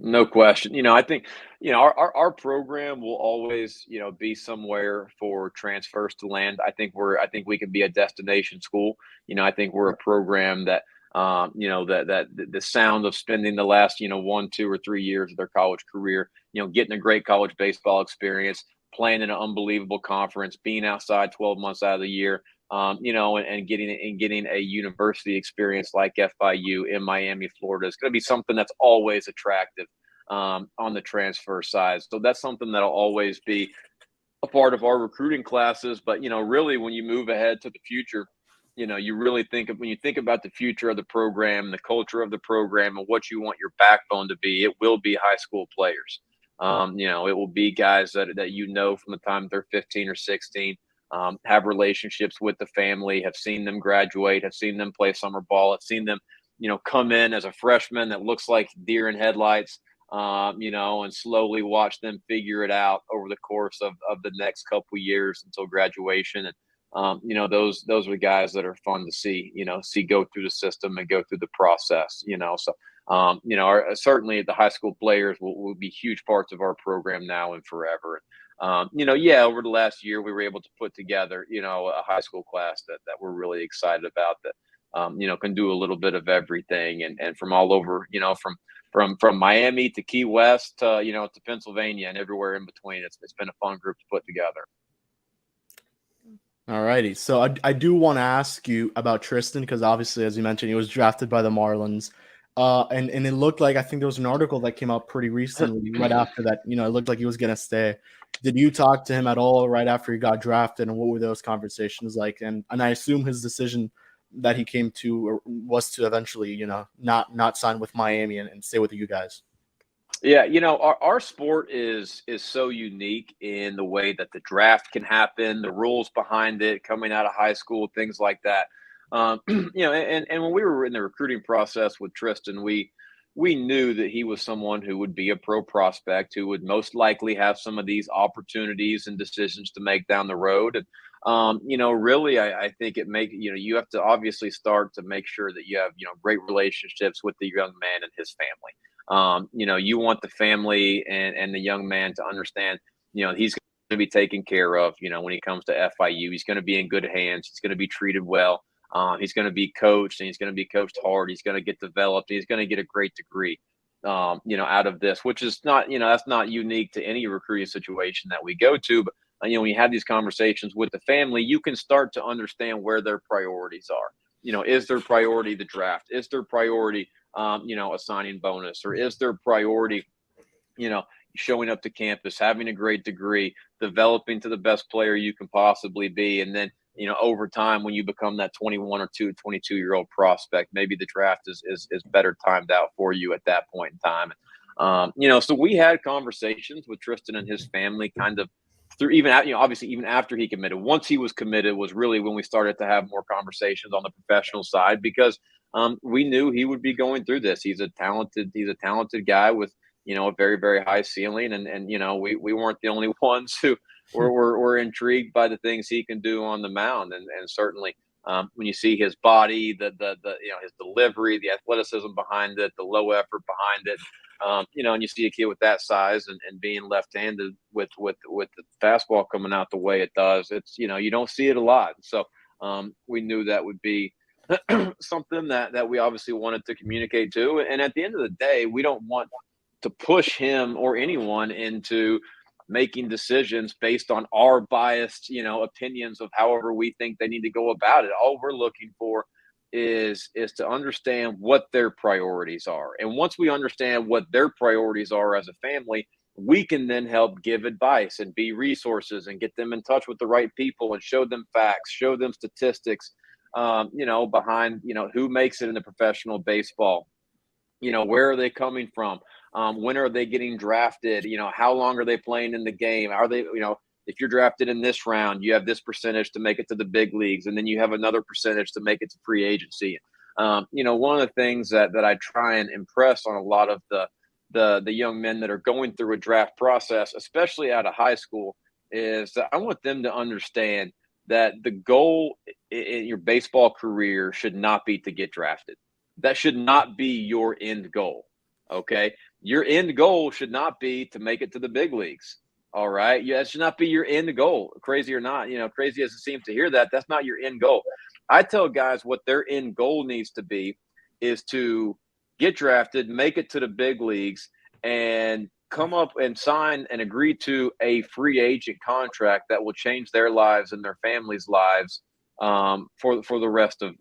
No question. I think, our program will always, be somewhere for transfers to land. I think we can be a destination school. I think we're a program that, that the sound of spending the last, 1, 2, or 3 years of their college career, getting a great college baseball experience, playing in an unbelievable conference, being outside 12 months out of the year, and getting a university experience like FIU in Miami, Florida is going to be something that's always attractive, on the transfer side. So that's something that'll always be a part of our recruiting classes. But, really when you move ahead to the future, you really when you think about the future of the program, the culture of the program, and what you want your backbone to be, it will be high school players. It will be guys that from the time they're 15 or 16, have relationships with the family, have seen them graduate, have seen them play summer ball, have seen them, come in as a freshman that looks like deer in headlights, and slowly watch them figure it out over the course of the next couple of years until graduation. And, those are the guys that are fun to see go through the system and go through the process, so, certainly the high school players will be huge parts of our program now and forever. Over the last year, we were able to put together, a high school class that we're really excited about, that, can do a little bit of everything, and from all over, from Miami to Key West to, to Pennsylvania and everywhere in between. It's been a fun group to put together. All righty. So I do want to ask you about Tristan, because obviously, as you mentioned, he was drafted by the Marlins. And it looked like, I think there was an article that came out pretty recently right after that, it looked like he was going to stay. Did you talk to him at all right after he got drafted, and what were those conversations like? And I assume his decision that he came to was to eventually, not sign with Miami and stay with you guys. Yeah, our sport is so unique in the way that the draft can happen, the rules behind it, coming out of high school, things like that. And when we were in the recruiting process with Tristan, we knew that he was someone who would be a pro prospect, who would most likely have some of these opportunities and decisions to make down the road. And, really, I think you have to obviously start to make sure that you have, great relationships with the young man and his family. You want the family and the young man to understand, he's going to be taken care of, when he comes to FIU. He's going to be in good hands. He's going to be treated well. He's going to be coached, and he's going to be coached hard. He's going to get developed. He's going to get a great degree, out of this, which is not, that's not unique to any recruiting situation that we go to. But, when you have these conversations with the family, you can start to understand where their priorities are. Is their priority the draft? Is their priority, a signing bonus? Or is their priority, showing up to campus, having a great degree, developing to the best player you can possibly be. And then, over time, when you become that 21 or 22-year-old prospect, maybe the draft is better timed out for you at that point in time. So we had conversations with Tristan and his family kind of through even, obviously even after he committed. Once he was committed was really when we started to have more conversations on the professional side, because we knew he would be going through this. He's a talented guy with, a very, very high ceiling. And we weren't the only ones who were intrigued by the things he can do on the mound. And certainly when you see his body, the his delivery, the athleticism behind it, the low effort behind it, and you see a kid with that size and being left-handed with the fastball coming out the way it does, it's, you don't see it a lot. So we knew that would be something that we obviously wanted to communicate to. And at the end of the day, we don't want to push him or anyone into making decisions based on our biased, opinions of however we think they need to go about it. All we're looking for is to understand what their priorities are. And once we understand what their priorities are as a family, we can then help give advice and be resources and get them in touch with the right people and show them facts, show them statistics, behind, who makes it into professional baseball. Where are they coming from? When are they getting drafted? How long are they playing in the game? Are they, if you're drafted in this round, you have this percentage to make it to the big leagues, and then you have another percentage to make it to free agency. One of the things that I try and impress on a lot of the young men that are going through a draft process, especially out of high school, is that I want them to understand that the goal in your baseball career should not be to get drafted. That should not be your end goal. Okay. Your end goal should not be to make it to the big leagues. All right. Yeah. It should not be your end goal. Crazy or not, crazy as it seems to hear that, that's not your end goal. I tell guys what their end goal needs to be is to get drafted, make it to the big leagues, and come up and sign and agree to a free agent contract that will change their lives and their families' lives for the rest of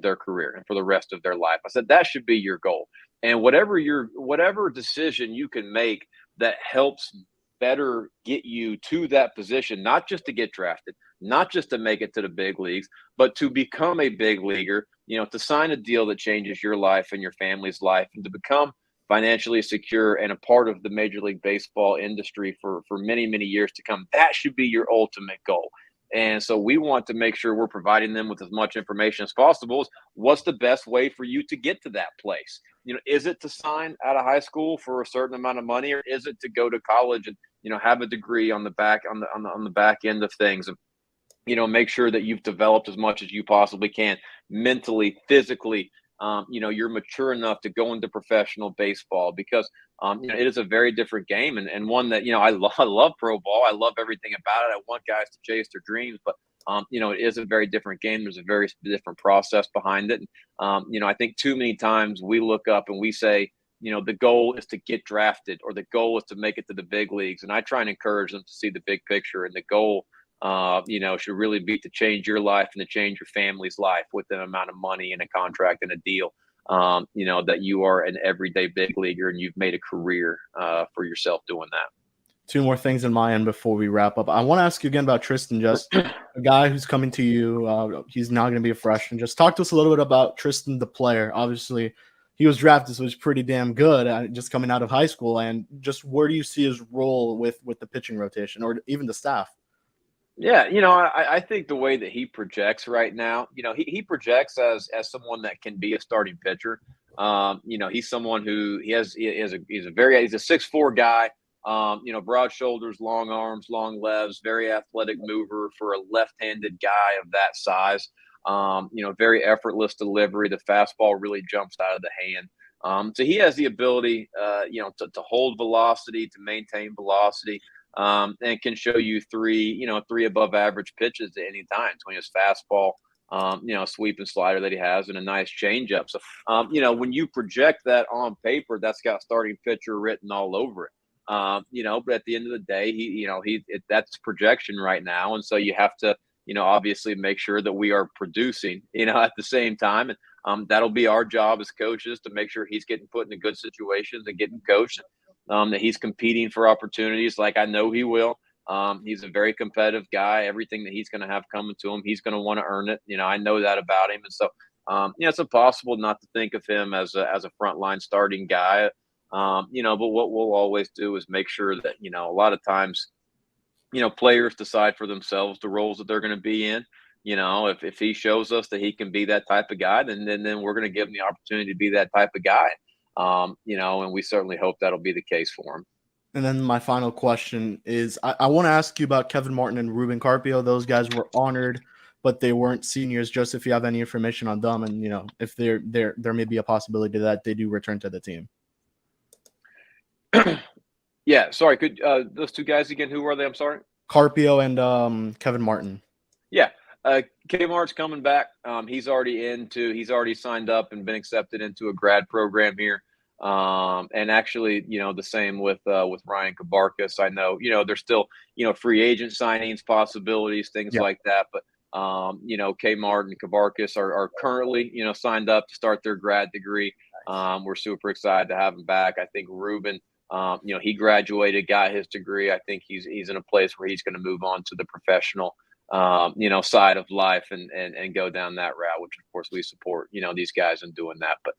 their career and for the rest of their life. I said that should be your goal. And whatever decision you can make that helps better get you to that position, not just to get drafted, not just to make it to the big leagues, but to become a big leaguer, to sign a deal that changes your life and your family's life, and to become financially secure and a part of the Major League Baseball industry for many, many years to come. That should be your ultimate goal. And so we want to make sure we're providing them with as much information as possible. What's the best way for you to get to that place? Is it to sign out of high school for a certain amount of money, or is it to go to college and, have a degree on the back end of things? And, make sure that you've developed as much as you possibly can mentally, physically. You're mature enough to go into professional baseball, because it is a very different game, and one that, I love pro ball. I love everything about it. I want guys to chase their dreams, but it is a very different game. There's a very different process behind it. And, I think too many times we look up and we say, the goal is to get drafted, or the goal is to make it to the big leagues. And I try and encourage them to see the big picture, and the goal should really be to change your life and to change your family's life with an amount of money and a contract and a deal, that you are an everyday big leaguer and you've made a career for yourself doing that. Two more things in my end before we wrap up. I want to ask you again about Tristan, just a guy who's coming to you. He's now going to be a freshman. Just talk to us a little bit about Tristan, the player. Obviously, he was drafted, so he's pretty damn good just coming out of high school. And just where do you see his role with the pitching rotation or even the staff? Yeah, I think the way that he projects right now, he projects as someone that can be a starting pitcher. He's someone who he's a 6'4" guy. Broad shoulders, long arms, long legs, very athletic mover for a left-handed guy of that size. Very effortless delivery. The fastball really jumps out of the hand. So he has the ability, to hold velocity, to maintain velocity. And can show you three above average pitches at any time between his fastball, sweep and slider that he has, and a nice changeup. So, when you project that on paper, that's got starting pitcher written all over it. But at the end of the day, that's projection right now. And so you have to, obviously make sure that we are producing, at the same time. And that'll be our job as coaches to make sure he's getting put into good situations and getting coached. that he's competing for opportunities like I know he will. He's a very competitive guy. Everything that he's going to have coming to him, he's going to want to earn it. I know that about him. And so, it's impossible not to think of him as a frontline starting guy. But what we'll always do is make sure that, a lot of times, players decide for themselves the roles that they're going to be in. If he shows us that he can be that type of guy, then we're going to give him the opportunity to be that type of guy. And we certainly hope that'll be the case for him. And then my final question is, I want to ask you about Kevin Martin and Ruben Carpio. Those guys were honored, but they weren't seniors. Just if you have any information on them, and if there may be a possibility that they do return to the team. Yeah, sorry. Could those two guys again? Who are they? I'm sorry. Carpio and Kevin Martin. Yeah, Kmart's coming back. He's already signed up and been accepted into a grad program here. And actually, the same with Ryan Kabarkas. I know, there's still, free agent signings possibilities, things like that. But, Kmart and Kabarkas are currently, signed up to start their grad degree. We're super excited to have him back. I think Ruben, he graduated, got his degree. I think he's in a place where he's going to move on to the professional side of life and go down that route, which of course we support, these guys in doing that. But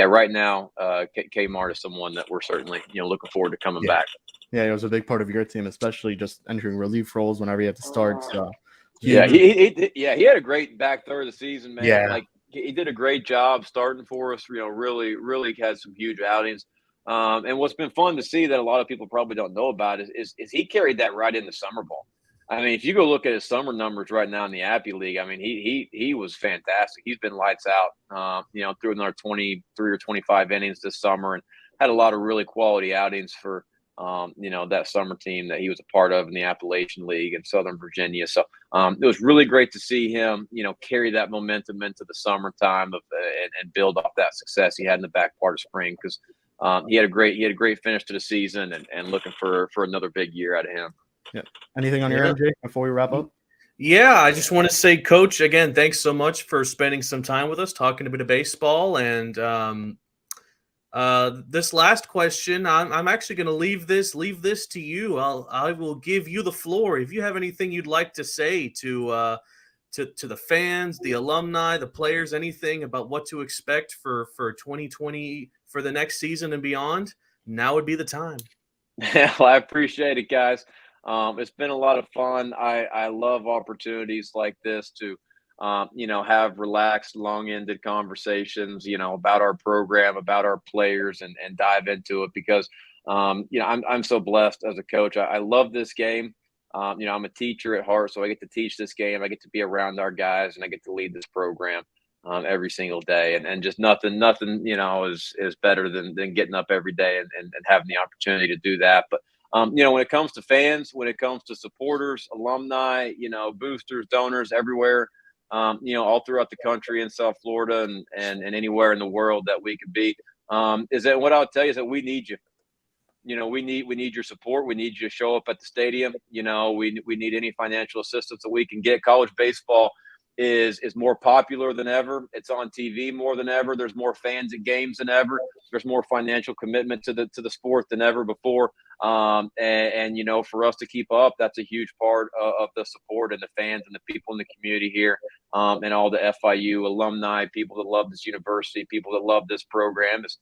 right now, Kmart is someone that we're certainly, looking forward to coming back. Yeah, it was a big part of your team, especially just entering relief roles whenever you have to start. So he had a great back third of the season, man. Yeah. Like he did a great job starting for us, really had some huge outings. And what's been fun to see that a lot of people probably don't know about is he carried that right into summer ball. I mean, if you go look at his summer numbers right now in the Appy League, I mean, he was fantastic. He's been lights out, through another 23 or 25 innings this summer and had a lot of really quality outings for, that summer team that he was a part of in the Appalachian League in Southern Virginia. So it was really great to see him, carry that momentum into the summertime and build off that success he had in the back part of spring because he had a great finish to the season and looking for another big year out of him. Yeah. Anything on your end, Jake, before we wrap up? Yeah, I just want to say, Coach, again, thanks so much for spending some time with us, talking a bit of baseball. And this last question, I'm actually going to leave this to you. I will give you the floor. If you have anything you'd like to say to the fans, the alumni, the players, anything about what to expect for 2020, for the next season and beyond, now would be the time. Yeah, well, I appreciate it, guys. It's been a lot of fun. I love opportunities like this to, have relaxed, long-ended conversations, about our program, about our players and dive into it because, I'm so blessed as a coach. I love this game. I'm a teacher at heart, so I get to teach this game. I get to be around our guys and I get to lead this program every single day. And just nothing, is better than getting up every day and having the opportunity to do that. But, when it comes to fans, when it comes to supporters, alumni, boosters, donors everywhere, all throughout the country in South Florida and anywhere in the world that we could be, is that what I'll tell you is that we need you. We need your support. We need you to show up at the stadium. We need any financial assistance that we can get. College baseball is more popular than ever. It's on TV more than ever. There's more fans at games than ever. There's more financial commitment to the sport than ever before. And for us to keep up, that's a huge part of the support and the fans and the people in the community here, and all the FIU alumni, people that love this university, people that love this program. Is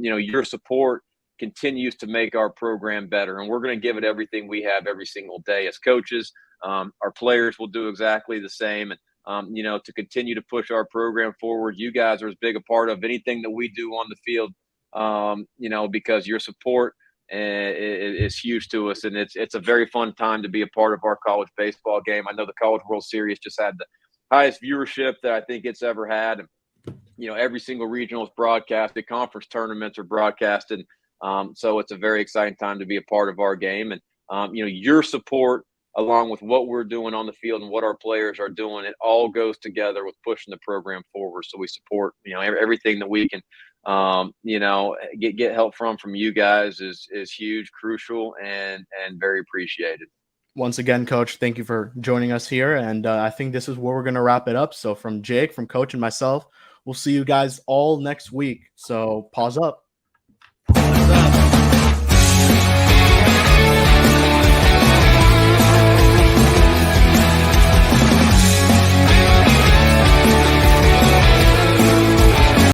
your support continues to make our program better, and we're going to give it everything we have every single day as coaches. Our players will do exactly the same, and to continue to push our program forward. You guys are as big a part of anything that we do on the field, because your support is huge to us, and it's a very fun time to be a part of our college baseball game. I know the College World Series just had the highest viewership that I think it's ever had. And, every single regional is broadcasted. Conference tournaments are broadcasted. So it's a very exciting time to be a part of our game. And, your support, along with what we're doing on the field and what our players are doing, it all goes together with pushing the program forward. So we support, everything that we can, get help from you guys is huge, crucial, and very appreciated. Once again, Coach, thank you for joining us here. And I think this is where we're going to wrap it up. So from Jake, from Coach, and myself, we'll see you guys all next week. So pause up.